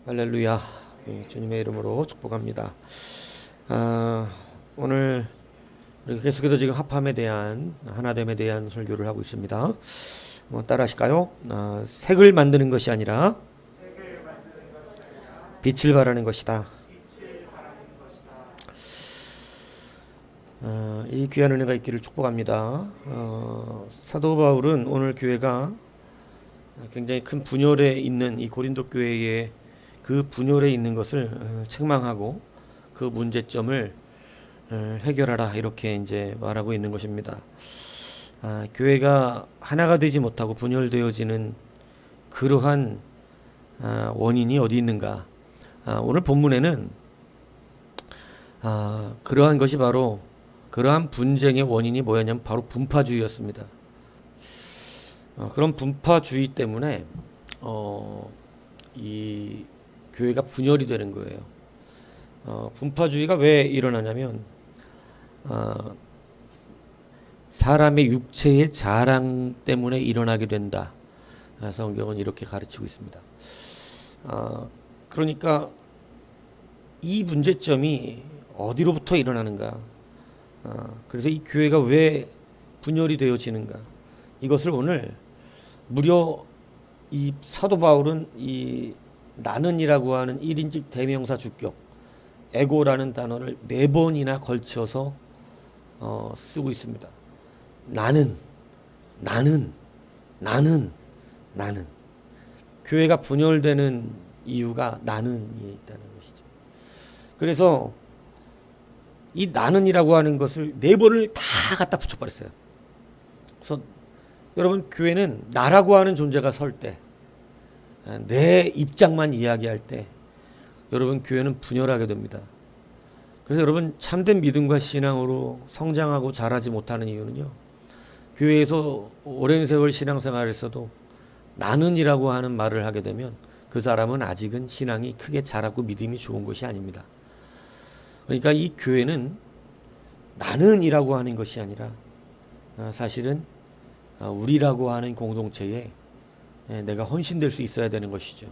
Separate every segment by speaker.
Speaker 1: 할렐루야. 주님의 이름으로 축복합니다. 오늘 계속해서 지금 합함에 대한 하나됨에 대한 설교를 하고 있습니다. 따라 하실까요? 색을 만드는 것이 아니라 빛을 발하는 것이다. 이 귀한 은혜가 있기를 축복합니다. 사도 바울은 오늘 교회가 굉장히 큰 분열에 있는 이 고린도 교회의 그 분열에 있는 것을 책망하고 그 문제점을 해결하라 이렇게 이제 말하고 있는 것입니다. 교회가 하나가 되지 못하고 분열되어지는 그러한 원인이 어디 있는가? 오늘 본문에는 그러한 것이 바로 그러한 분쟁의 원인이 뭐였냐면 바로 분파주의였습니다. 그런 분파주의 때문에 이 교회가 분열이 되는 거예요. 분파주의가 왜 일어나냐면 사람의 육체의 자랑 때문에 일어나게 된다. 성경은 이렇게 가르치고 있습니다. 그러니까 이 문제점이 어디로부터 일어나는가? 그래서 이 교회가 왜 분열이 되어지는가? 이것을 오늘 무려 이 사도 바울은 이 나는이라고 하는 1인칭 대명사 주격 에고라는 단어를 4번이나 걸쳐서 쓰고 있습니다. 나는 교회가 분열되는 이유가 나는이 있다는 것이죠. 그래서 이 나는이라고 하는 것을 4번을 다 갖다 붙여버렸어요. 그래서 여러분 교회는 나라고 하는 존재가 설 때, 내 입장만 이야기할 때 여러분 교회는 분열하게 됩니다. 그래서 여러분 참된 믿음과 신앙으로 성장하고 자라지 못하는 이유는요, 교회에서 오랜 세월 신앙생활에서도 나는이라고 하는 말을 하게 되면 그 사람은 아직은 신앙이 크게 자라고 믿음이 좋은 것이 아닙니다. 그러니까 이 교회는 나는이라고 하는 것이 아니라 사실은 우리라고 하는 공동체에 내가 헌신될 수 있어야 되는 것이죠.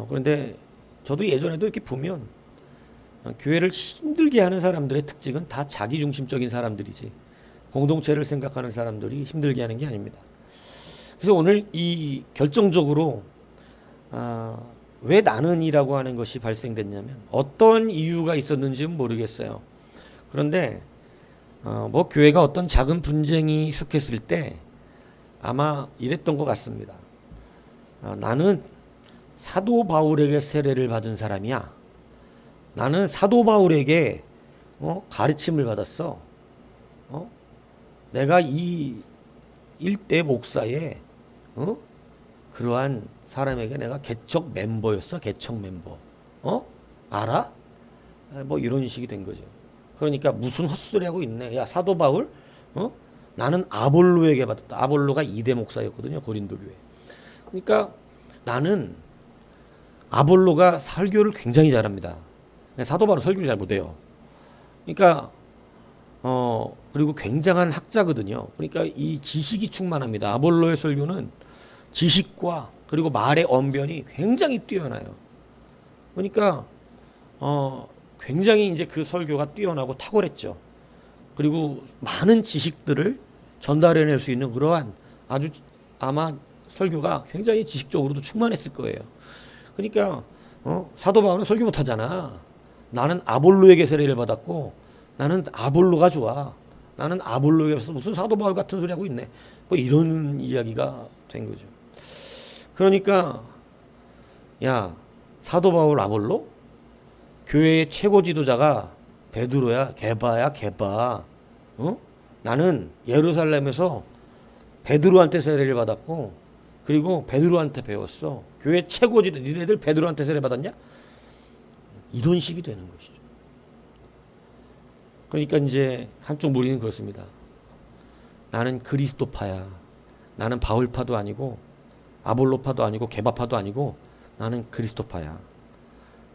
Speaker 1: 그런데 저도 예전에도 이렇게 보면 교회를 힘들게 하는 사람들의 특징은 다 자기중심적인 사람들이지 공동체를 생각하는 사람들이 힘들게 하는 게 아닙니다. 그래서 오늘 이 결정적으로 왜 나는이라고 하는 것이 발생됐냐면 어떤 이유가 있었는지는 모르겠어요. 그런데 뭐 교회가 어떤 작은 분쟁이 속했을 때 아마 이랬던 것 같습니다. 나는 사도 바울에게 세례를 받은 사람이야. 나는 사도 바울에게 가르침을 받았어. 내가 이 일대 목사의 그러한 사람에게 내가 개척 멤버였어. 개척 멤버. 알아? 뭐 이런 식이 된 거죠. 그러니까 무슨 헛소리 하고 있네. 야 사도 바울 나는 아볼로에게 받았다. 아볼로가 2대 목사였거든요. 고린도 교회. 그러니까 나는 아볼로가 설교를 굉장히 잘합니다. 사도 바울은 설교를 잘 못해요. 그러니까 그리고 굉장한 학자거든요. 그러니까 이 지식이 충만합니다. 아볼로의 설교는 지식과 그리고 말의 언변이 굉장히 뛰어나요. 그러니까 굉장히 이제 그 설교가 뛰어나고 탁월했죠. 그리고 많은 지식들을 전달해낼 수 있는 그러한 아주 아마 설교가 굉장히 지식적으로도 충만했을 거예요. 그러니까 사도 바울은 설교 못하잖아. 나는 아볼로에게 세례를 받았고 나는 아볼로가 좋아. 나는 아볼로에게서 무슨 사도 바울 같은 소리 하고 있네. 뭐 이런 이야기가 된 거죠. 그러니까 야 사도 바울 아볼로? 교회의 최고 지도자가 베드로야, 게바야, 게바. 나는 예루살렘에서 베드로한테 세례를 받았고, 그리고 베드로한테 배웠어. 교회 최고 지도, 니네들 베드로한테 세례 받았냐? 이런 식이 되는 것이죠. 그러니까 이제 한쪽 무리는 그렇습니다. 나는 그리스도파야. 나는 바울파도 아니고, 아볼로파도 아니고, 게바파도 아니고, 나는 그리스도파야.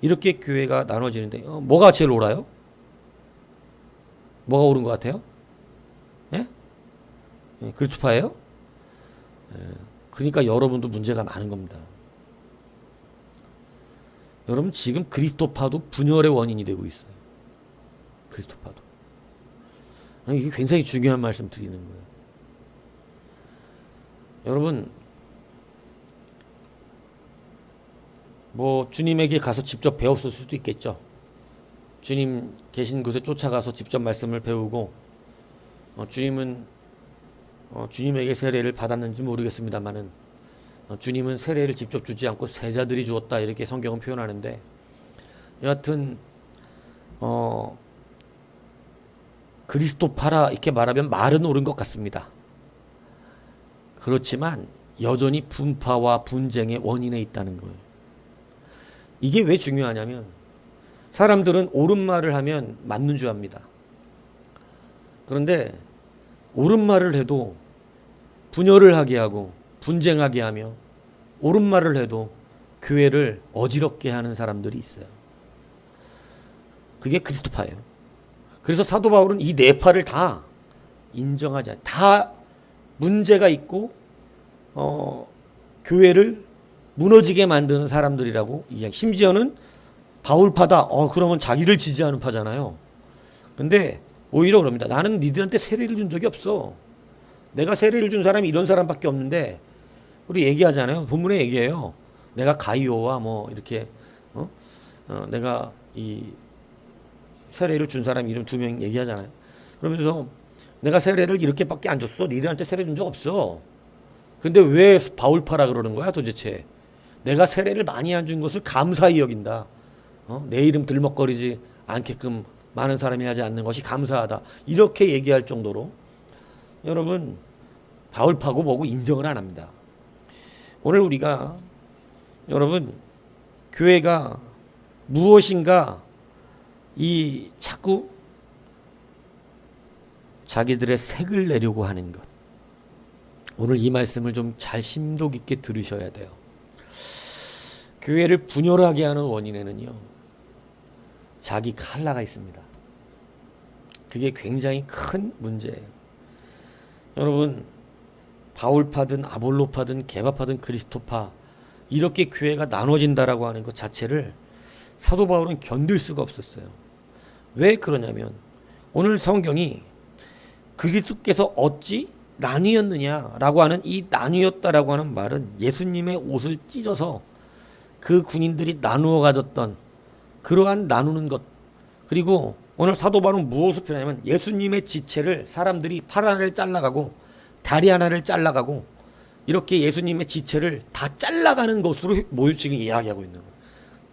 Speaker 1: 이렇게 교회가 나눠지는데 뭐가 제일 옳아요? 뭐가 옳은 것 같아요? 예? 그리스도파예요? 그러니까 여러분도 문제가 많은 겁니다. 여러분 지금 그리스도파도 분열의 원인이 되고 있어요. 그리스도파도. 이게 굉장히 중요한 말씀 드리는 거예요. 여러분 뭐 주님에게 가서 직접 배웠을 수도 있겠죠. 주님 계신 곳에 쫓아가서 직접 말씀을 배우고 주님은 주님에게 세례를 받았는지 모르겠습니다만은 주님은 세례를 직접 주지 않고 세자들이 주었다 이렇게 성경은 표현하는데 여하튼 그리스도파라 이렇게 말하면 말은 옳은 것 같습니다. 그렇지만 여전히 분파와 분쟁의 원인에 있다는 거예요. 이게 왜 중요하냐면 사람들은 옳은 말을 하면 맞는 줄 압니다. 그런데 옳은 말을 해도 분열을 하게 하고 분쟁하게 하며 옳은 말을 해도 교회를 어지럽게 하는 사람들이 있어요. 그게 그리스도파예요. 그래서 사도 바울은 이 네 파를 다 인정하지 않아요. 다 문제가 있고 교회를 무너지게 만드는 사람들이라고 이야기. 심지어는 바울파다. 그러면 자기를 지지하는 파잖아요. 근데 오히려 그럽니다. 나는 니들한테 세례를 준 적이 없어. 내가 세례를 준 사람이 이런 사람밖에 없는데 우리 얘기하잖아요. 본문에 얘기해요. 내가 가이오와 뭐 이렇게 내가 이 세례를 준 사람 이름 2명 얘기하잖아요. 그러면서 내가 세례를 이렇게밖에 안 줬어. 니들한테 세례 준 적 없어. 근데 왜 바울파라 그러는 거야 도대체? 내가 세례를 많이 안 준 것을 감사히 여긴다. 내 이름 들먹거리지 않게끔 많은 사람이 하지 않는 것이 감사하다. 이렇게 얘기할 정도로 여러분 바울파고 뭐고 인정을 안 합니다. 오늘 우리가 여러분 교회가 무엇인가 이 자꾸 자기들의 색을 내려고 하는 것. 오늘 이 말씀을 좀 잘 심도 깊게 들으셔야 돼요. 교회를 분열하게 하는 원인에는요, 자기 칼라가 있습니다. 그게 굉장히 큰 문제예요. 여러분, 바울파든 아볼로파든 게바파든 그리스도파, 이렇게 교회가 나눠진다라고 하는 것 자체를 사도 바울은 견딜 수가 없었어요. 왜 그러냐면 오늘 성경이 그리스도께서 어찌 나뉘었느냐라고 하는 이 나뉘었다라고 하는 말은 예수님의 옷을 찢어서 그 군인들이 나누어 가졌던 그러한 나누는 것. 그리고 오늘 사도 바울은 무엇을 표현하냐면 예수님의 지체를 사람들이 팔 하나를 잘라가고 다리 하나를 잘라가고 이렇게 예수님의 지체를 다 잘라가는 것으로 뭘 지금 이야기하고 있는 거예요.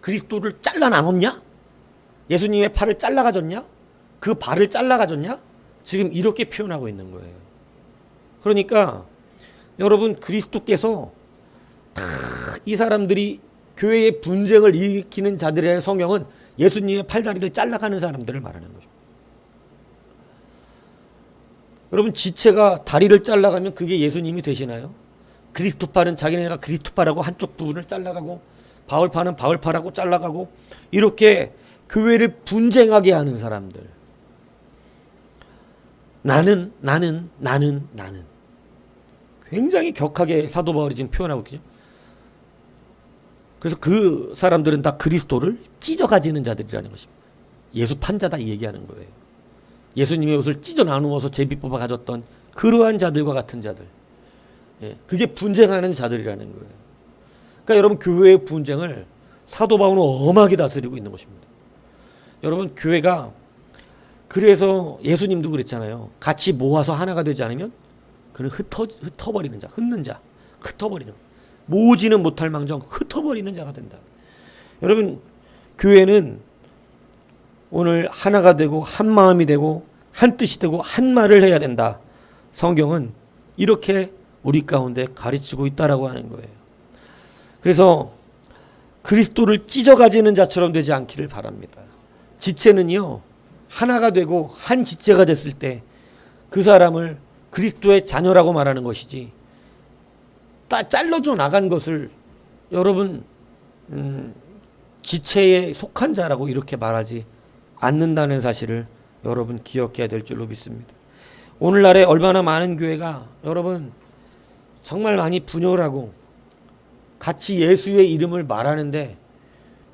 Speaker 1: 그리스도를 잘라 나눴냐? 예수님의 팔을 잘라가졌냐? 그 발을 잘라가졌냐? 지금 이렇게 표현하고 있는 거예요. 그러니까 여러분 그리스도께서 다 이 사람들이 교회의 분쟁을 일으키는 자들의 성경은 예수님의 팔다리를 잘라가는 사람들을 말하는 거죠. 여러분 지체가 다리를 잘라가면 그게 예수님이 되시나요? 그리스도파는 자기네가 그리스도파라고 한쪽 부분을 잘라가고 바울파는 바울파라고 잘라가고 이렇게 교회를 분쟁하게 하는 사람들. 나는 굉장히 격하게 사도 바울이 지금 표현하고 있죠. 그래서 그 사람들은 다 그리스도를 찢어 가지는 자들이라는 것입니다. 예수 판자다 이 얘기하는 거예요. 예수님의 옷을 찢어 나누어서 제비 뽑아 가졌던 그러한 자들과 같은 자들. 그게 분쟁하는 자들이라는 거예요. 그러니까 여러분 교회의 분쟁을 사도 바울은 엄하게 다스리고 있는 것입니다. 여러분 교회가 그래서 예수님도 그랬잖아요. 같이 모아서 하나가 되지 않으면 그는 흩어버리는 자, 흩는 자, 흩어버리는 모으지는 못할 망정 흩어버리는 자가 된다. 여러분 교회는 오늘 하나가 되고 한 마음이 되고 한 뜻이 되고 한 말을 해야 된다. 성경은 이렇게 우리 가운데 가르치고 있다라고 하는 거예요. 그래서 그리스도를 찢어가지는 자처럼 되지 않기를 바랍니다. 지체는요 하나가 되고 한 지체가 됐을 때 그 사람을 그리스도의 자녀라고 말하는 것이지 잘라져 나간 것을 여러분 지체에 속한 자라고 이렇게 말하지 않는다는 사실을 여러분 기억해야 될 줄로 믿습니다. 오늘날에 얼마나 많은 교회가 여러분 정말 많이 분열하고 같이 예수의 이름을 말하는데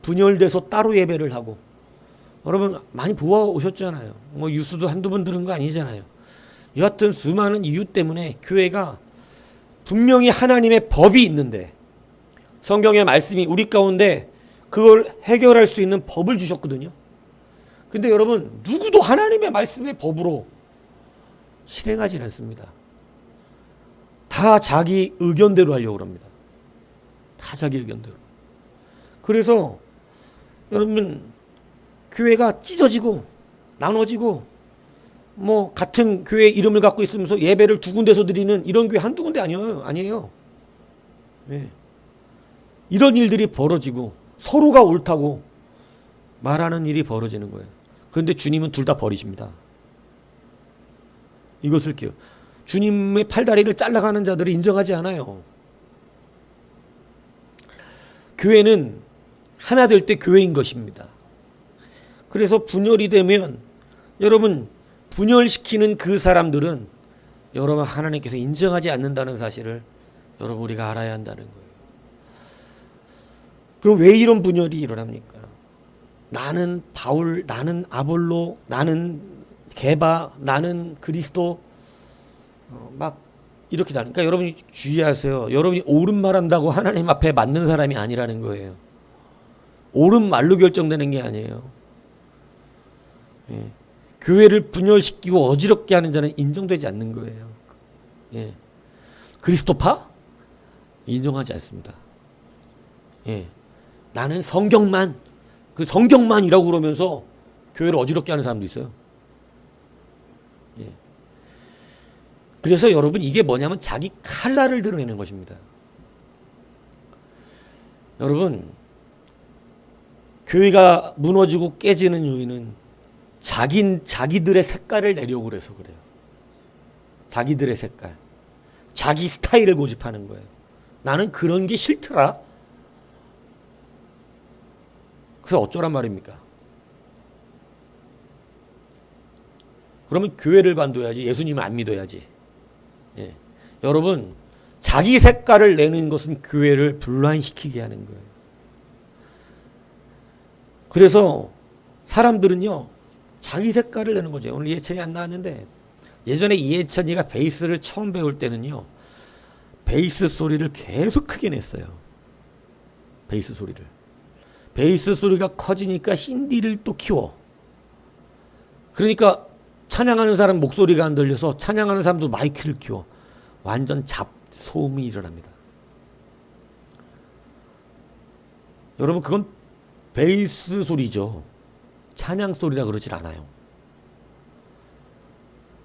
Speaker 1: 분열돼서 따로 예배를 하고. 여러분 많이 보아오셨잖아요. 뭐 뉴스도 한두 번 들은 거 아니잖아요. 여하튼 수많은 이유 때문에 교회가 분명히 하나님의 법이 있는데, 성경의 말씀이 우리 가운데 그걸 해결할 수 있는 법을 주셨거든요. 근데 여러분 누구도 하나님의 말씀의 법으로 실행하지 않습니다. 다 자기 의견대로 하려고 합니다. 다 자기 의견대로. 그래서 여러분 교회가 찢어지고 나눠지고, 뭐 같은 교회 이름을 갖고 있으면서 예배를 두 군데서 드리는 이런 교회 한두 군데 아니에요. 네. 이런 일들이 벌어지고 서로가 옳다고 말하는 일이 벌어지는 거예요. 그런데 주님은 둘 다 버리십니다. 이것을 주님의 팔다리를 잘라가는 자들을 인정하지 않아요. 교회는 하나 될 때 교회인 것입니다. 그래서 분열이 되면 여러분, 분열시키는 그 사람들은 여러분 하나님께서 인정하지 않는다는 사실을 여러분 우리가 알아야 한다는 거예요. 그럼 왜 이런 분열이 일어납니까? 나는 바울, 나는 아볼로, 나는 게바, 나는 그리스도, 막 이렇게 다니까 여러분이 주의하세요. 여러분이 옳은 말한다고 하나님 앞에 맞는 사람이 아니라는 거예요. 옳은 말로 결정되는 게 아니에요. 예. 교회를 분열시키고 어지럽게 하는 자는 인정되지 않는 거예요. 예. 그리스도파? 인정하지 않습니다. 예. 나는 성경만, 그 성경만이라고 그러면서 교회를 어지럽게 하는 사람도 있어요. 예. 그래서 여러분 이게 뭐냐면 자기 칼날을 드러내는 것입니다. 여러분, 교회가 무너지고 깨지는 요인은 자기들의 색깔을 내려고 그래서 그래요. 자기들의 색깔. 자기 스타일을 고집하는 거예요. 나는 그런 게 싫더라. 그래서 어쩌란 말입니까? 그러면 교회를 관둬야지 예수님을 안 믿어야지. 예. 여러분, 자기 색깔을 내는 것은 교회를 분란시키게 하는 거예요. 그래서 사람들은요, 자기 색깔을 내는 거죠. 오늘 이해찬이 안 나왔는데, 예전에 이해찬이가 베이스를 처음 배울 때는요, 베이스 소리를 계속 크게 냈어요. 베이스 소리를. 베이스 소리가 커지니까 신디를 또 키워. 그러니까 찬양하는 사람 목소리가 안 들려서 찬양하는 사람도 마이크를 키워. 완전 잡소음이 일어납니다. 여러분, 그건 베이스 소리죠. 찬양 소리라 그러질 않아요.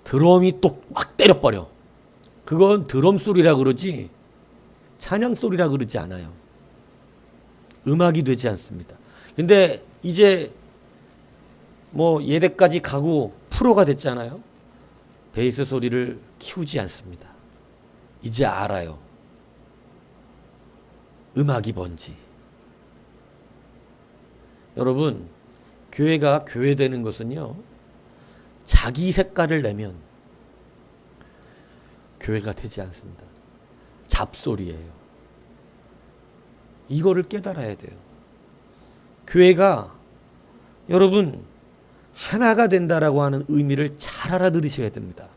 Speaker 1: 드럼이 또 막 때려버려. 그건 드럼 소리라 그러지 찬양 소리라 그러지 않아요. 음악이 되지 않습니다. 근데 이제 뭐 예대까지 가고 프로가 됐잖아요. 베이스 소리를 키우지 않습니다. 이제 알아요. 음악이 뭔지. 여러분, 교회가 교회되는 것은요, 자기 색깔을 내면 교회가 되지 않습니다. 잡소리예요. 이거를 깨달아야 돼요. 교회가 여러분 하나가 된다라고 하는 의미를 잘 알아들으셔야 됩니다.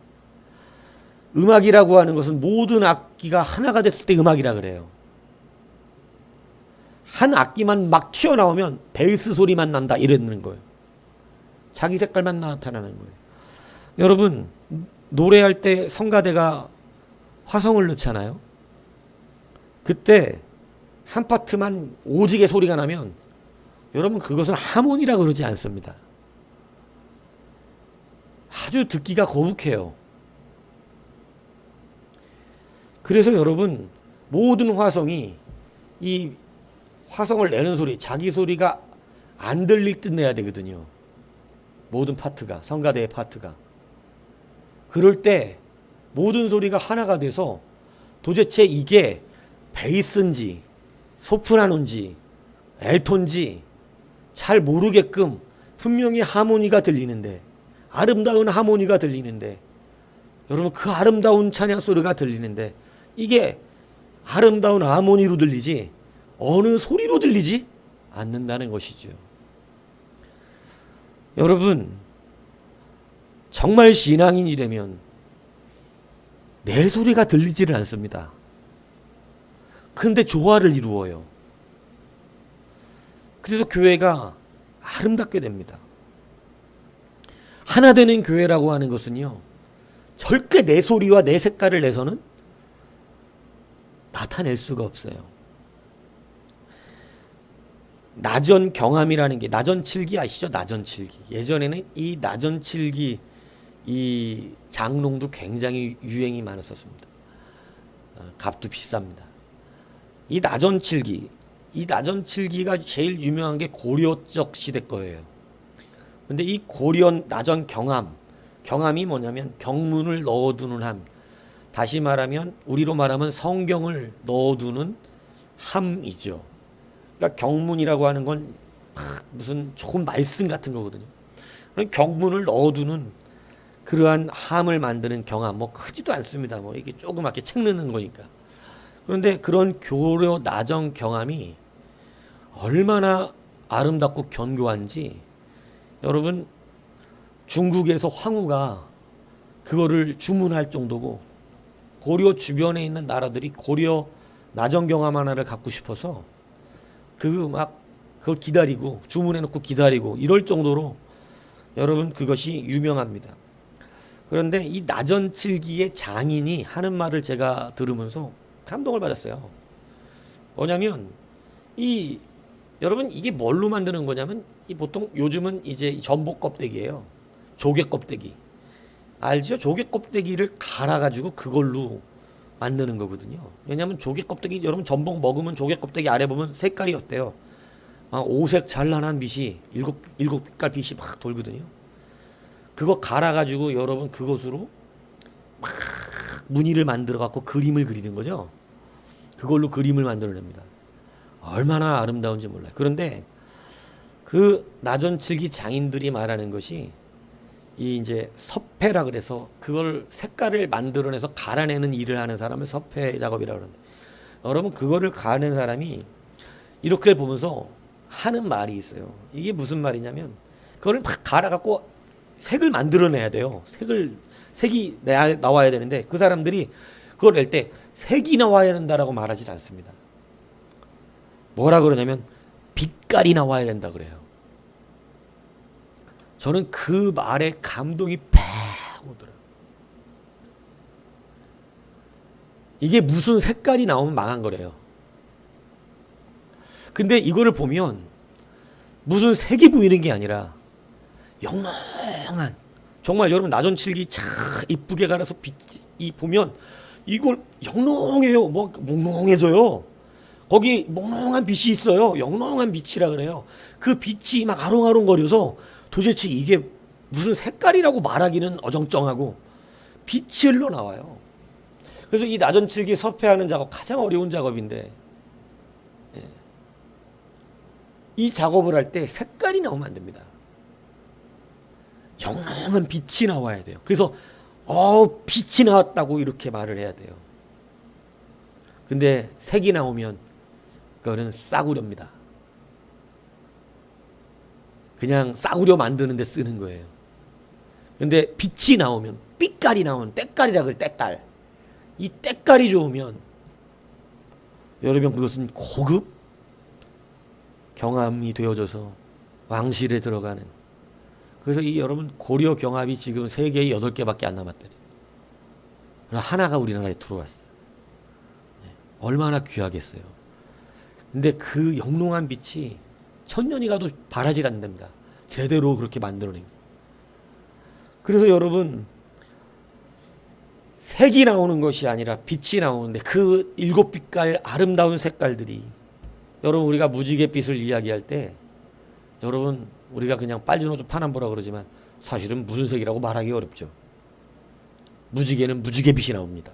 Speaker 1: 음악이라고 하는 것은 모든 악기가 하나가 됐을 때 음악이라 그래요. 한 악기만 막 튀어나오면 베이스 소리만 난다 이러는 거예요. 자기 색깔만 나타나는 거예요. 여러분, 노래할 때 성가대가 화성을 넣잖아요. 그때 한 파트만 오지게 소리가 나면 여러분 그것은 하모니라 그러지 않습니다. 아주 듣기가 거북해요. 그래서 여러분, 모든 화성이 이 화성을 내는 소리, 자기 소리가 안 들릴 듯 내야 되거든요. 모든 파트가, 성가대의 파트가. 그럴 때 모든 소리가 하나가 돼서 도대체 이게 베이스인지 소프라노인지 엘톤지 잘 모르게끔 분명히 하모니가 들리는데, 아름다운 하모니가 들리는데, 여러분 그 아름다운 찬양 소리가 들리는데 이게 아름다운 하모니로 들리지 어느 소리로 들리지? 않는다는 것이죠. 여러분, 정말 신앙인이 되면 내 소리가 들리지를 않습니다. 근데 조화를 이루어요. 그래서 교회가 아름답게 됩니다. 하나 되는 교회라고 하는 것은요, 절대 내 소리와 내 색깔을 내서는 나타낼 수가 없어요. 나전경함이라는 게, 나전칠기 아시죠? 나전칠기. 예전에는 이 나전칠기 이 장롱도 굉장히 유행이 많았었습니다. 값도 비쌉니다. 이 나전칠기가 제일 유명한 게 고려적 시대 거예요. 근데 이 고려 경함이 뭐냐면 경문을 넣어두는 함. 다시 말하면 우리로 말하면 성경을 넣어두는 함이죠. 그러니까 경문이라고 하는 건 무슨 좋은 말씀 같은 거거든요. 경문을 넣어두는 그러한 함을 만드는 경함, 뭐 크지도 않습니다. 뭐 이게 조그맣게 책 넣는 거니까. 그런데 그런 고려 나전 경함이 얼마나 아름답고 견고한지, 여러분, 중국에서 황후가 그거를 주문할 정도고, 고려 주변에 있는 나라들이 고려 나전 경함 하나를 갖고 싶어서 그걸 기다리고 주문해 놓고 기다리고 이럴 정도로 여러분 그것이 유명합니다. 그런데 이 나전칠기의 장인이 하는 말을 제가 들으면서 감동을 받았어요. 뭐냐면 여러분 이게 뭘로 만드는 거냐면, 보통 요즘은 이제 전복 껍데기예요. 조개 껍데기. 알죠? 조개 껍데기를 갈아가지고 그걸로 만드는 거거든요. 왜냐하면 조개 껍데기, 여러분 전복 먹으면 조개 껍데기 아래 보면 색깔이 어때요? 오색 찬란한 빛이 일곱 빛깔 빛이 막 돌거든요. 그거 갈아가지고 여러분 그것으로 막 무늬를 만들어 갖고 그림을 그리는 거죠. 그걸로 그림을 만들어냅니다. 얼마나 아름다운지 몰라요. 그런데 그 나전칠기 장인들이 말하는 것이 이 이제 섭폐라 그래서 그걸 색깔을 만들어내서 갈아내는 일을 하는 사람을 섭폐 작업이라고 그러는데, 여러분 그거를 갈아낸 사람이 이렇게 보면서 하는 말이 있어요. 이게 무슨 말이냐면, 그거를 막 갈아갖고 색을 만들어내야 돼요. 색이 나와야 되는데, 그 사람들이 그걸 낼 때 색이 나와야 된다라고 말하지 않습니다. 뭐라 그러냐면 빛깔이 나와야 된다 그래요. 저는 그 말에 감동이 팍 오더라고요. 이게 무슨 색깔이 나오면 망한 거래요. 근데 이거를 보면 무슨 색이 보이는 게 아니라 영롱한, 정말 여러분 나전칠기 참 이쁘게 갈아서 빛이 보면 이걸 영롱해요. 뭐 몽롱해져요. 거기 몽롱한 빛이 있어요. 영롱한 빛이라 그래요. 그 빛이 막 아롱아롱거려서 도대체 이게 무슨 색깔이라고 말하기는 어정쩡하고 빛이 흘러나와요. 그래서 이 나전칠기 섭폐하는 작업 가장 어려운 작업인데, 이 작업을 할 때 색깔이 나오면 안 됩니다. 영롱한 빛이 나와야 돼요. 그래서 빛이 나왔다고 이렇게 말을 해야 돼요. 근데 색이 나오면 그거는 싸구려입니다. 그냥 싸구려 만드는 데 쓰는 거예요. 근데 빛이 나오면, 빛깔이 나오면, 때깔이라 그래, 때깔. 이 때깔이 좋으면 여러분 그것은 고급 경함이 되어져서 왕실에 들어가는. 그래서 이 여러분 고려 경합이 지금 세계에 8개밖에 안 남았대요. 하나가 우리나라에 들어왔어. 얼마나 귀하겠어요. 근데 그 영롱한 빛이 천년이 가도 바라질 않는답니다. 제대로 그렇게 만들어낸 거예요. 그래서 여러분 색이 나오는 것이 아니라 빛이 나오는데, 그 7빛깔 아름다운 색깔들이, 여러분 우리가 무지갯빛을 이야기할 때 여러분 우리가 그냥 빨주노초 파남보라 그러지만 사실은 무슨 색이라고 말하기 어렵죠. 무지개는 무지갯빛이 나옵니다.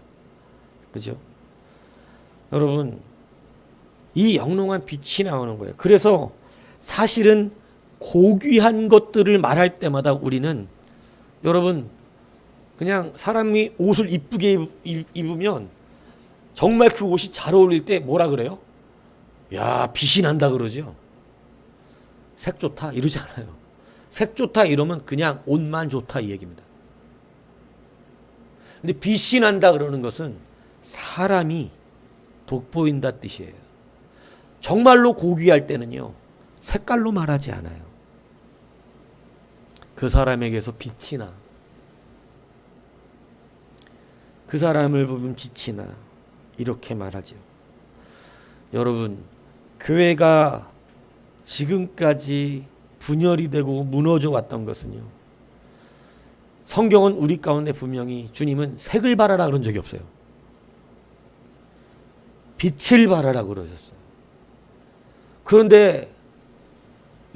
Speaker 1: 그죠? 여러분 이 영롱한 빛이 나오는 거예요. 그래서 사실은 고귀한 것들을 말할 때마다 우리는, 여러분 그냥 사람이 옷을 이쁘게 입으면 정말 그 옷이 잘 어울릴 때 뭐라 그래요? 야, 빛이 난다 그러죠. 색 좋다 이러지 않아요. 색 좋다 이러면 그냥 옷만 좋다 이 얘기입니다. 근데 빛이 난다 그러는 것은 사람이 돋보인다 뜻이에요. 정말로 고귀할 때는요, 색깔로 말하지 않아요. 그 사람에게서 빛이 나. 그 사람을 보면 빛이 나. 이렇게 말하죠. 여러분, 교회가 지금까지 분열이 되고 무너져 왔던 것은요, 성경은 우리 가운데 분명히 주님은 색을 바라라 그런 적이 없어요. 빛을 바라라 그러셨어요. 그런데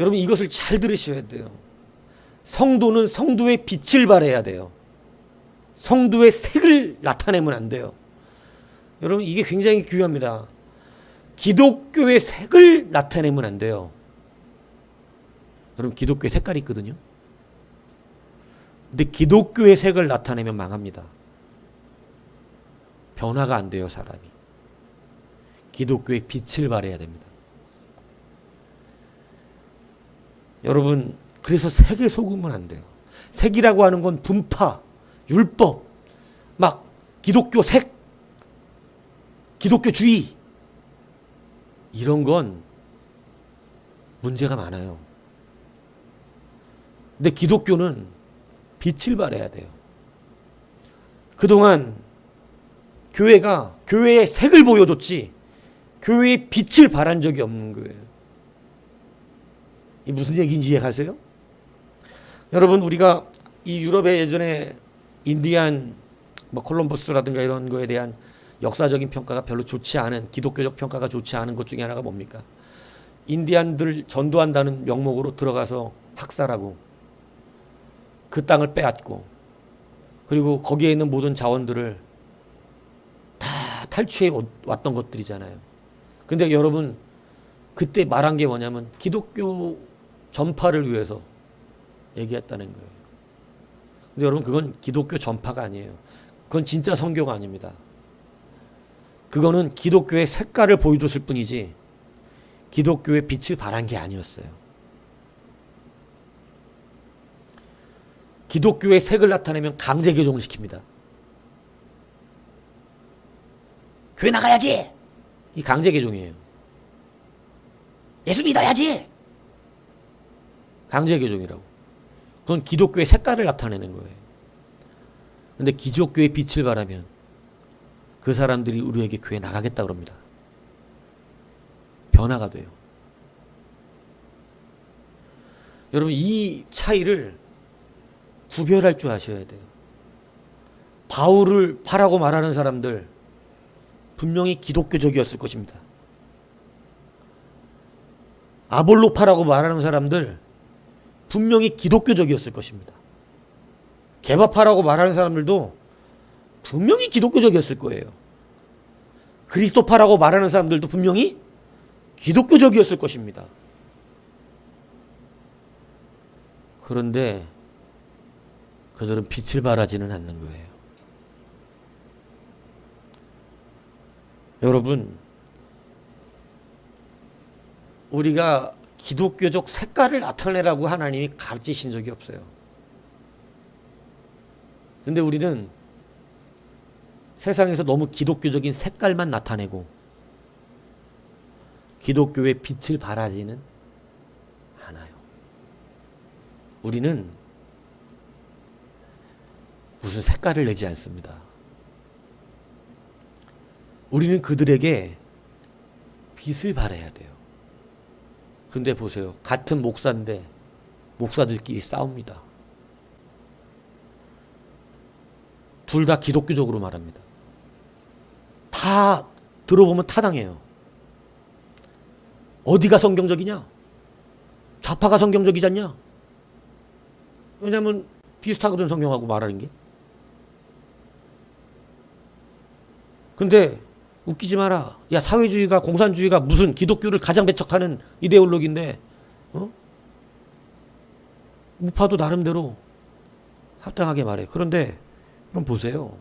Speaker 1: 여러분 이것을 잘 들으셔야 돼요. 성도는 성도의 빛을 발해야 돼요. 성도의 색을 나타내면 안 돼요. 여러분 이게 굉장히 중요합니다. 기독교의 색을 나타내면 안 돼요. 여러분 기독교에 색깔이 있거든요. 근데 기독교의 색을 나타내면 망합니다. 변화가 안 돼요, 사람이. 기독교의 빛을 발해야 됩니다. 여러분, 그래서 색에 속으면 안 돼요. 색이라고 하는 건 분파, 율법, 막 기독교 색, 기독교주의 이런 건 문제가 많아요. 근데 기독교는 빛을 발해야 돼요. 그동안 교회가 교회의 색을 보여줬지 교회의 빛을 발한 적이 없는 거예요. 이 무슨 얘기인지 이해하세요? 여러분 우리가 이 유럽에 예전에 인디안 뭐 콜럼버스라든가 이런 거에 대한 역사적인 평가가 별로 좋지 않은, 기독교적 평가가 좋지 않은 것 중에 하나가 뭡니까? 인디안들 전도한다는 명목으로 들어가서 학살하고 그 땅을 빼앗고 그리고 거기에 있는 모든 자원들을 다 탈취해 왔던 것들이잖아요. 근데 여러분 그때 말한 게 뭐냐면 기독교 전파를 위해서 얘기했다는 거예요. 근데 여러분 그건 기독교 전파가 아니에요. 그건 진짜 선교가 아닙니다. 그거는 기독교의 색깔을 보여줬을 뿐이지 기독교의 빛을 발한 게 아니었어요. 기독교의 색을 나타내면 강제 개종을 시킵니다. 교회 나가야지! 이 강제 개종이에요. 예수 믿어야지! 강제 개종이라고. 그건 기독교의 색깔을 나타내는 거예요. 근데 기독교의 빛을 발하면 그 사람들이 우리에게 교회 나가겠다 그럽니다. 변화가 돼요. 여러분 이 차이를 구별할 줄 아셔야 돼요. 바울을 파라고 말하는 사람들 분명히 기독교적이었을 것입니다. 아볼로파라고 말하는 사람들 분명히 기독교적이었을 것입니다. 개바파라고 말하는 사람들도 분명히 기독교적이었을 거예요. 그리스도파라고 말하는 사람들도 분명히 기독교적이었을 것입니다. 그런데 그들은 빛을 발하지는 않는 거예요. 여러분, 우리가 기독교적 색깔을 나타내라고 하나님이 가르치신 적이 없어요. 근데 우리는 세상에서 너무 기독교적인 색깔만 나타내고 기독교의 빛을 발하지는 않아요. 우리는 무슨 색깔을 내지 않습니다. 우리는 그들에게 빛을 발해야 돼요. 근데 보세요. 같은 목사인데 목사들끼리 싸웁니다. 둘 다 기독교적으로 말합니다. 다 들어보면 타당해요. 어디가 성경적이냐? 좌파가 성경적이지 않냐? 왜냐하면 비슷하거든 성경하고 말하는 게. 근데 웃기지 마라. 야 사회주의가 공산주의가 무슨 기독교를 가장 배척하는 이데올로기인데 우파도 나름대로 합당하게 말해. 그런데 그럼 보세요.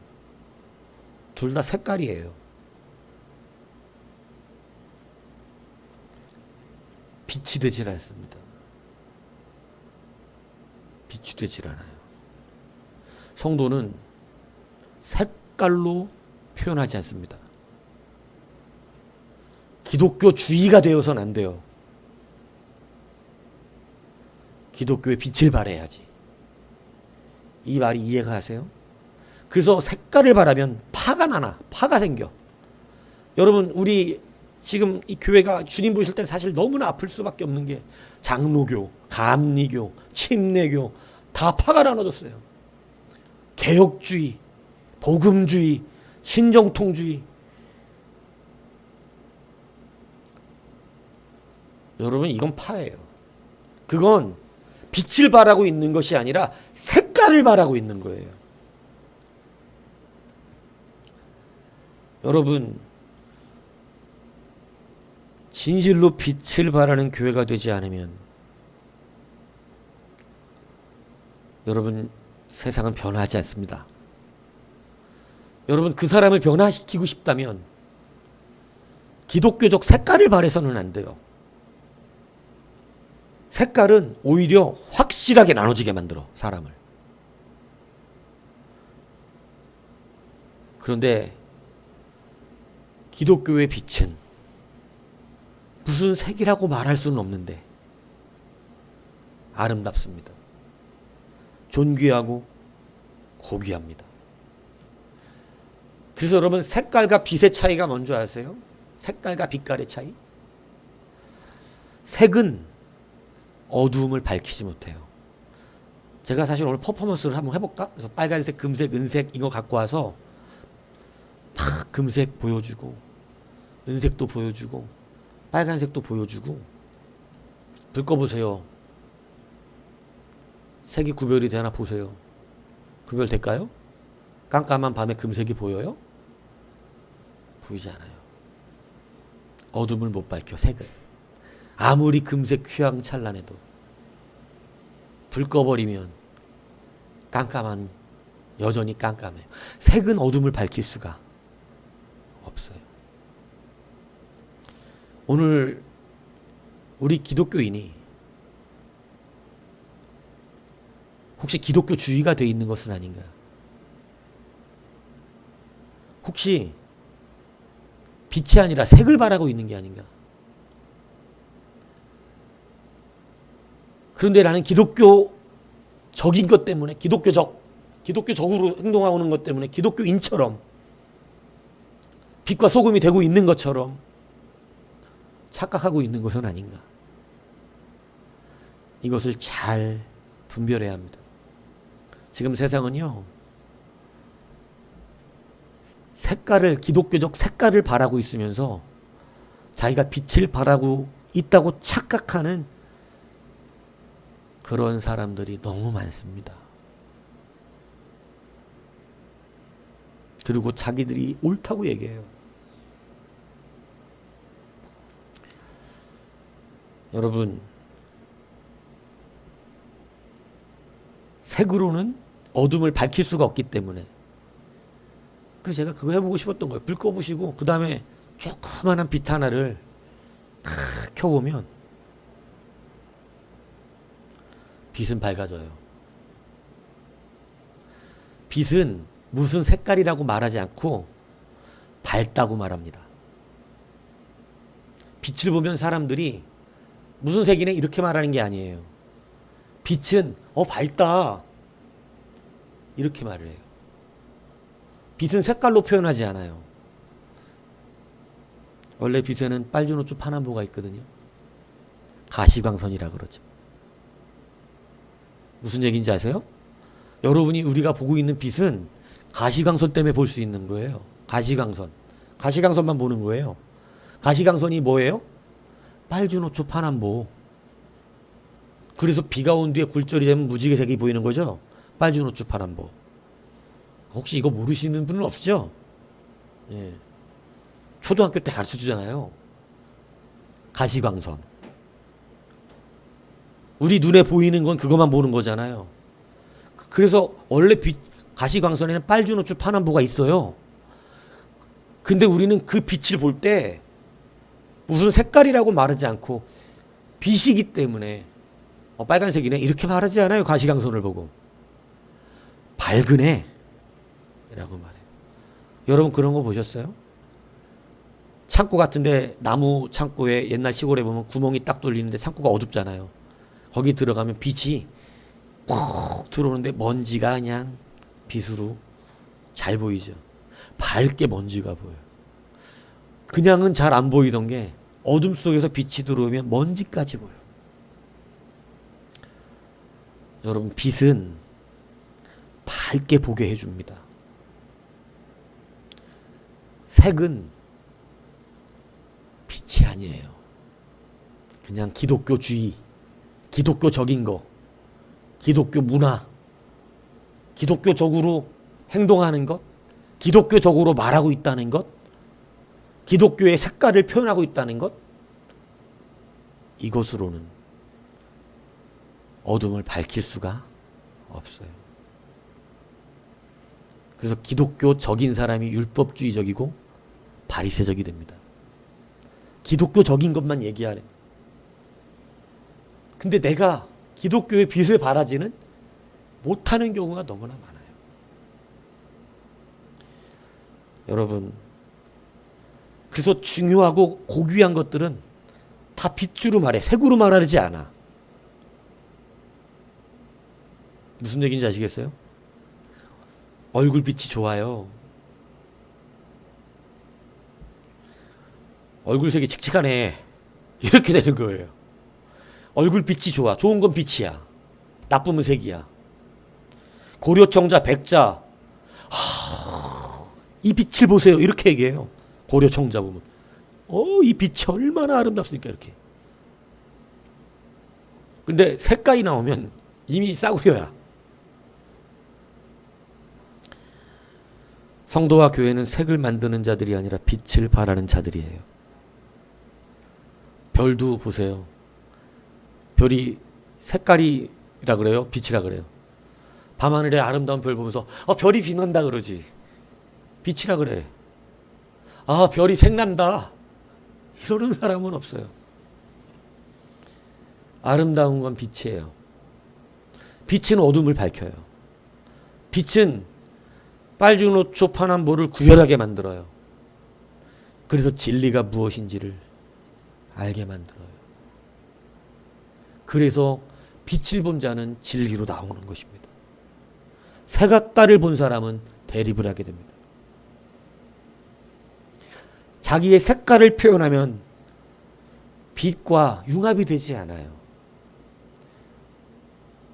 Speaker 1: 둘 다 색깔이에요. 빛이 되질 않습니다. 비추되질 않아요. 성도는 색깔로 표현하지 않습니다. 기독교주의가 되어서는 안 돼요. 기독교의 빛을 발해야지. 이 말이 이해가 가세요? 그래서 색깔을 바라면 파가 나나, 파가 생겨. 여러분, 우리 지금 이 교회가 주님 보실 때 사실 너무나 아플 수밖에 없는 게 장로교, 감리교, 침례교 다 파가 나눠졌어요. 개혁주의, 복음주의, 신정통주의. 여러분, 이건 파예요. 그건 빛을 바라고 있는 것이 아니라 색깔을 바라고 있는 거예요. 여러분, 진실로 빛을 바라는 교회가 되지 않으면 여러분, 세상은 변하지 않습니다. 여러분, 그 사람을 변화시키고 싶다면 기독교적 색깔을 바라서는 안 돼요. 색깔은 오히려 확실하게 나눠지게 만들어, 사람을. 그런데 기독교의 빛은 무슨 색이라고 말할 수는 없는데 아름답습니다. 존귀하고 고귀합니다. 그래서 여러분, 색깔과 빛의 차이가 뭔지 아세요? 색깔과 빛깔의 차이? 색은 어두움을 밝히지 못해요. 제가 사실 오늘 퍼포먼스를 한번 해볼까? 그래서 빨간색, 금색, 은색 이거 갖고 와서 막 금색 보여주고 은색도 보여주고 빨간색도 보여주고 불 꺼보세요. 색이 구별이 되나 보세요. 구별될까요? 깜깜한 밤에 금색이 보여요? 보이지 않아요. 어둠을 못 밝혀, 색은. 아무리 금색 휘황찬란해도 불 꺼버리면 여전히 깜깜해요. 색은 어둠을 밝힐 수가 없어요. 오늘 우리 기독교인이 혹시 기독교주의가 되어 있는 것은 아닌가? 혹시 빛이 아니라 색을 바라고 있는 게 아닌가? 그런데 나는 기독교적인 것 때문에, 기독교적으로 행동하는 것 때문에 기독교인처럼 빛과 소금이 되고 있는 것처럼 착각하고 있는 것은 아닌가? 이것을 잘 분별해야 합니다. 지금 세상은요, 기독교적 색깔을 바라고 있으면서 자기가 빛을 바라고 있다고 착각하는 그런 사람들이 너무 많습니다. 그리고 자기들이 옳다고 얘기해요. 여러분, 색으로는 어둠을 밝힐 수가 없기 때문에, 그래서 제가 그거 해보고 싶었던 거예요. 불 꺼보시고 그 다음에 조그만한 빛 하나를 탁 켜보면 빛은 밝아져요. 빛은 무슨 색깔이라고 말하지 않고 밝다고 말합니다. 빛을 보면 사람들이 무슨 색이네 이렇게 말하는 게 아니에요. 빛은 밝다 이렇게 말을 해요. 빛은 색깔로 표현하지 않아요. 원래 빛에는 빨주노초 파남보가 있거든요. 가시광선이라 그러죠. 무슨 얘기인지 아세요? 여러분이 우리가 보고 있는 빛은 가시광선 때문에 볼 수 있는 거예요. 가시광선만 보는 거예요. 가시광선이 뭐예요? 빨주노초 파남보. 그래서 비가 온 뒤에 굴절이 되면 무지개색이 보이는 거죠. 빨주노초 파남보. 혹시 이거 모르시는 분은 없죠? 예. 초등학교 때 가르쳐 주잖아요. 가시광선. 우리 눈에 보이는 건 그것만 보는 거잖아요. 그래서 원래 가시광선에는 빨주노초 파남보가 있어요. 근데 우리는 그 빛을 볼 때 무슨 색깔이라고 말하지 않고 빛이기 때문에 빨간색이네 이렇게 말하지 않아요. 가시광선을 보고 밝으네 라고 말해요. 여러분 그런 거 보셨어요? 창고 같은데 나무 창고에 옛날 시골에 보면 구멍이 딱 뚫리는데 창고가 어둡잖아요. 거기 들어가면 빛이 푹 들어오는데 먼지가 그냥 빛으로 잘 보이죠. 밝게 먼지가 보여요. 그냥은 잘 안 보이던 게 어둠 속에서 빛이 들어오면 먼지까지 보여요. 여러분 빛은 밝게 보게 해줍니다. 색은 빛이 아니에요. 그냥 기독교주의, 기독교적인 거, 기독교 문화, 기독교적으로 행동하는 것, 기독교적으로 말하고 있다는 것, 기독교의 색깔을 표현하고 있다는 것, 이것으로는 어둠을 밝힐 수가 없어요. 그래서 기독교적인 사람이 율법주의적이고 바리새적이 됩니다. 기독교적인 것만 얘기하래. 근데 내가 기독교의 빛을 발하지는 못하는 경우가 너무나 많아요. 여러분, 그래서 중요하고 고귀한 것들은 다 빛으로 말해. 색으로 말하지 않아. 무슨 얘기인지 아시겠어요? 얼굴빛이 좋아요. 얼굴색이 칙칙하네. 이렇게 되는 거예요. 얼굴빛이 좋아. 좋은 건 빛이야. 나쁘면 색이야. 고려청자 백자. 이 빛을 보세요. 이렇게 얘기해요. 고려청자 보면. 이 빛이 얼마나 아름답습니까? 이렇게. 근데 색깔이 나오면 이미 싸구려야. 성도와 교회는 색을 만드는 자들이 아니라 빛을 발하는 자들이에요. 별도 보세요. 별이 색깔이라 그래요? 빛이라 그래요? 밤하늘에 아름다운 별 보면서 별이 빛난다 그러지. 빛이라 그래. 별이 색난다. 이러는 사람은 없어요. 아름다운 건 빛이에요. 빛은 어둠을 밝혀요. 빛은 빨주노초 파남보를 구별하게 만들어요. 그래서 진리가 무엇인지를 알게 만들어요. 그래서 빛을 본 자는 진리로 나오는 것입니다. 색깔을 본 사람은 대립을 하게 됩니다. 자기의 색깔을 표현하면 빛과 융합이 되지 않아요.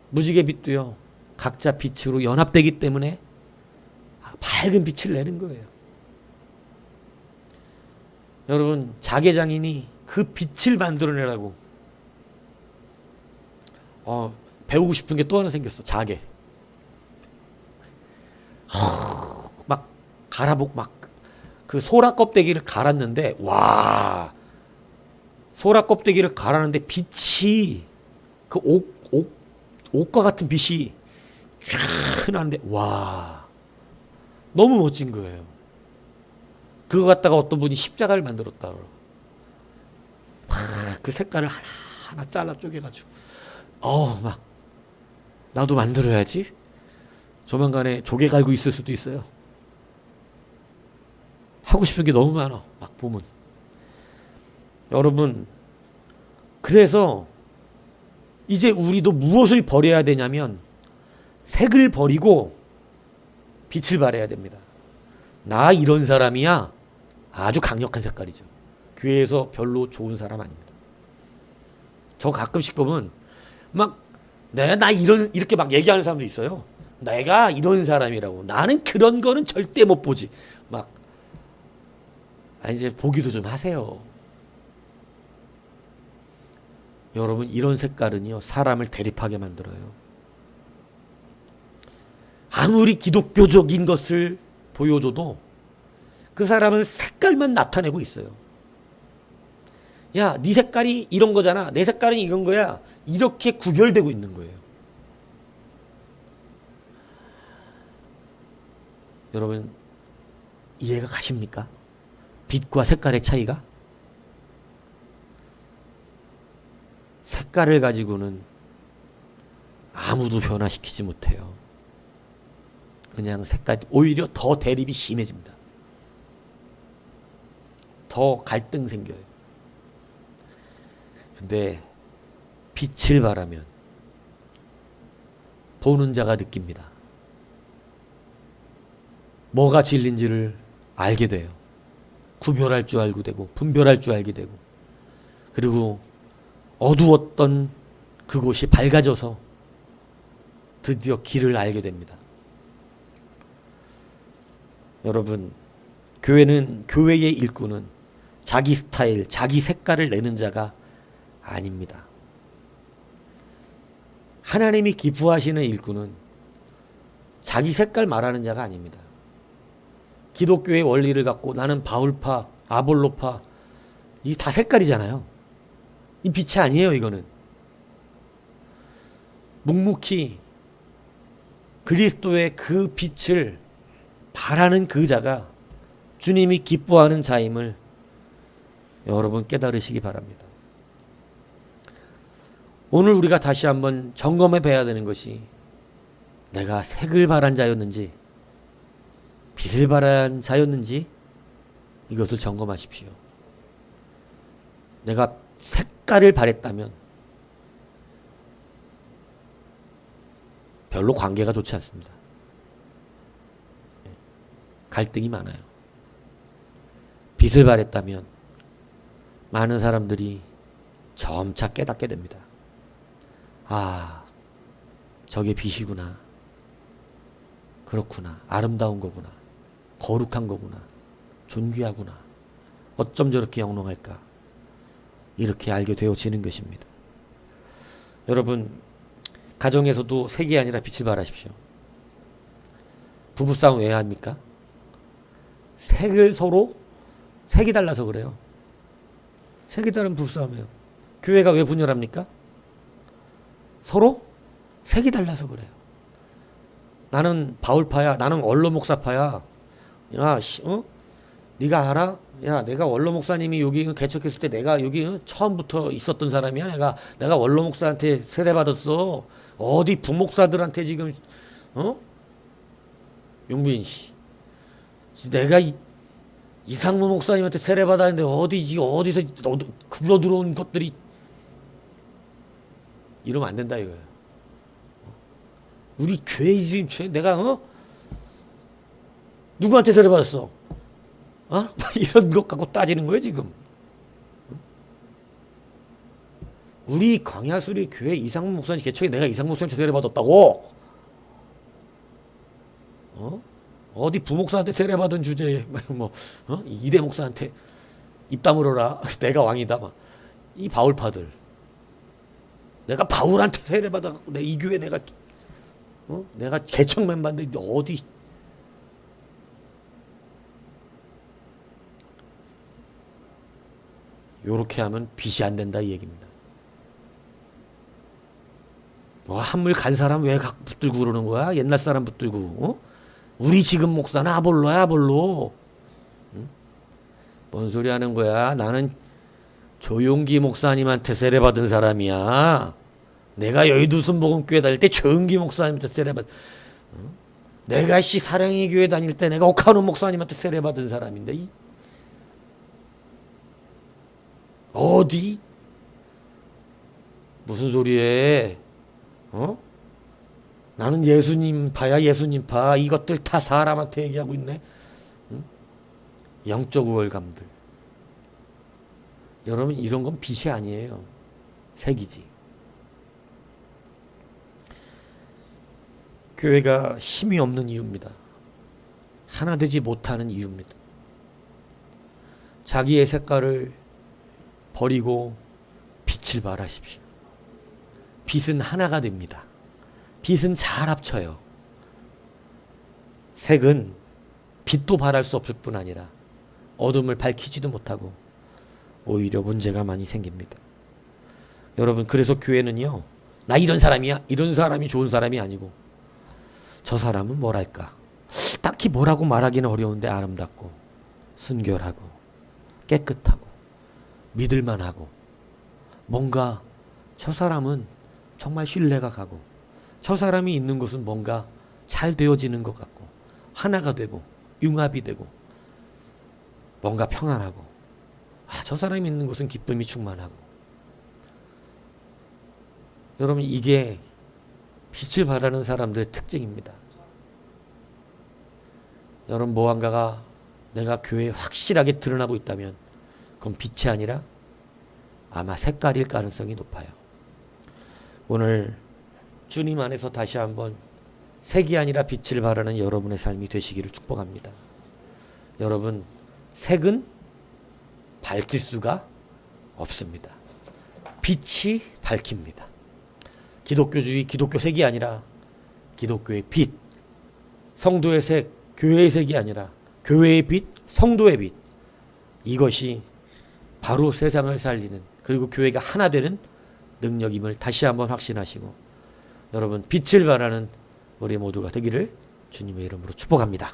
Speaker 1: 무지개 빛도요, 각자 빛으로 연합되기 때문에 밝은 빛을 내는 거예요. 여러분, 자개장인이 그 빛을 만들어내라고 배우고 싶은 게 또 하나 생겼어. 자개. 막 그 소라 껍데기를 갈았는데, 와, 소라 껍데기를 갈았는데 빛이 그 옷과 같은 빛이 쫙 나는데, 와, 너무 멋진 거예요. 그거 갖다가 어떤 분이 십자가를 만들었다. 그 색깔을 하나하나 잘라 쪼개가지고, 막 나도 만들어야지. 조만간에 조개 갈고 있을 수도 있어요. 하고 싶은 게 너무 많아. 막 보면. 여러분, 그래서 이제 우리도 무엇을 버려야 되냐면 색을 버리고 빛을 발해야 됩니다. 나 이런 사람이야. 아주 강력한 색깔이죠. 교회에서 별로 좋은 사람 아닙니다. 저 가끔씩 보면 막 나 이렇게 막 얘기하는 사람도 있어요. 내가 이런 사람이라고. 나는 그런 거는 절대 못 보지. 막 이제 보기도 좀 하세요. 여러분, 이런 색깔은요, 사람을 대립하게 만들어요. 아무리 기독교적인 것을 보여줘도 그 사람은 색깔만 나타내고 있어요. 야, 네 색깔이 이런 거잖아. 내 색깔은 이런 거야. 이렇게 구별되고 있는 거예요. 여러분, 이해가 가십니까? 빛과 색깔의 차이가? 색깔을 가지고는 아무도 변화시키지 못해요. 그냥 색깔이 오히려 더 대립이 심해집니다. 더 갈등 생겨요. 근데 빛을 발하면 보는 자가 느낍니다. 뭐가 진리인지를 알게 돼요. 구별할 줄 알게 되고 분별할 줄 알게 되고, 그리고 어두웠던 그곳이 밝아져서 드디어 길을 알게 됩니다. 여러분, 교회의 일꾼은 자기 스타일, 자기 색깔을 내는 자가 아닙니다. 하나님이 기뻐하시는 일꾼은 자기 색깔 말하는 자가 아닙니다. 기독교의 원리를 갖고 나는 바울파, 아볼로파, 이게 다 색깔이잖아요. 이 빛이 아니에요, 이거는. 묵묵히 그리스도의 그 빛을 바라는 그 자가 주님이 기뻐하는 자임을 여러분 깨달으시기 바랍니다. 오늘 우리가 다시 한번 점검해 봐야 되는 것이, 내가 색을 바란 자였는지 빛을 바란 자였는지 이것을 점검하십시오. 내가 색깔을 바랬다면 별로 관계가 좋지 않습니다. 갈등이 많아요. 빛을 바랬다면 많은 사람들이 점차 깨닫게 됩니다. 아, 저게 빛이구나. 그렇구나. 아름다운 거구나. 거룩한 거구나. 존귀하구나. 어쩜 저렇게 영롱할까. 이렇게 알게 되어지는 것입니다. 여러분, 가정에서도 색이 아니라 빛을 발하십시오. 부부싸움 왜 합니까? 색이 달라서 그래요. 색이 다른 부부싸움이에요. 교회가 왜 분열합니까? 서로 색이 달라서 그래요. 나는 바울파야. 나는 원로 목사파야. 야, 네가 알아? 야, 내가 원로 목사님이 여기 개척했을 때 내가 여기 처음부터 있었던 사람이야. 내가 원로 목사한테 세례 받았어. 어디 부목사들한테 지금 용빈 씨, 내가 이상무 목사님한테 세례 받았는데 어디서 굴러 들어온 것들이, 이러면 안 된다 이거예요. 우리 교회 지금 내가 누구한테 세례 받았어? 이런 것 갖고 따지는 거예요 지금. 우리 광야수리 교회 이상무 목사님 개척에 내가 이상무 목사님한테 세례 받았다고? 어디 부목사한테 세례 받은 주제에 이대 목사한테 입 다물어라. 내가 왕이다. 이 바울파들. 내가 바울한테 세례 받아갖고 이 교회 내가 개척 멤버인데 어디. 요렇게 하면 빛이 안 된다 이 얘기입니다. 한물 간 사람 왜 붙들고 그러는 거야? 옛날 사람 붙들고. 우리 지금 목사는 아볼로야, 아볼로. 응? 뭔 소리 하는 거야? 나는 조용기 목사님한테 세례 받은 사람이야. 내가 여의도 순복음교회 다닐 때 조용기 목사님한테 세례 받. 내가 사랑의 교회 다닐 때 내가 옥한우 목사님한테 세례 받은 사람인데 어디? 무슨 소리해? 나는 예수님파야, 예수님파. 이것들 다 사람한테 얘기하고 있네. 응? 영적 우월감들. 여러분, 이런 건 빛이 아니에요. 색이지. 교회가 힘이 없는 이유입니다. 하나 되지 못하는 이유입니다. 자기의 색깔을 버리고 빛을 발하십시오. 빛은 하나가 됩니다. 빛은 잘 합쳐요. 색은 빛도 발할 수 없을 뿐 아니라 어둠을 밝히지도 못하고 오히려 문제가 많이 생깁니다. 여러분, 그래서 교회는요, 나 이런 사람이야, 이런 사람이 좋은 사람이 아니고, 저 사람은 뭐랄까, 딱히 뭐라고 말하기는 어려운데 아름답고 순결하고 깨끗하고 믿을만하고, 뭔가 저 사람은 정말 신뢰가 가고 저 사람이 있는 곳은 뭔가 잘 되어지는 것 같고 하나가 되고 융합이 되고 뭔가 평안하고 저 사람이 있는 곳은 기쁨이 충만하고. 여러분 이게 빛을 발하는 사람들의 특징입니다. 여러분 무언가가 내가 교회에 확실하게 드러나고 있다면 그건 빛이 아니라 아마 색깔일 가능성이 높아요. 오늘 주님 안에서 다시 한번 색이 아니라 빛을 발하는 여러분의 삶이 되시기를 축복합니다. 여러분 색은 밝힐 수가 없습니다. 빛이 밝힙니다. 기독교주의, 기독교 색이 아니라 기독교의 빛, 성도의 색, 교회의 색이 아니라 교회의 빛, 성도의 빛. 이것이 바로 세상을 살리는, 그리고 교회가 하나 되는 능력임을 다시 한번 확신하시고 여러분 빛을 발하는 우리 모두가 되기를 주님의 이름으로 축복합니다.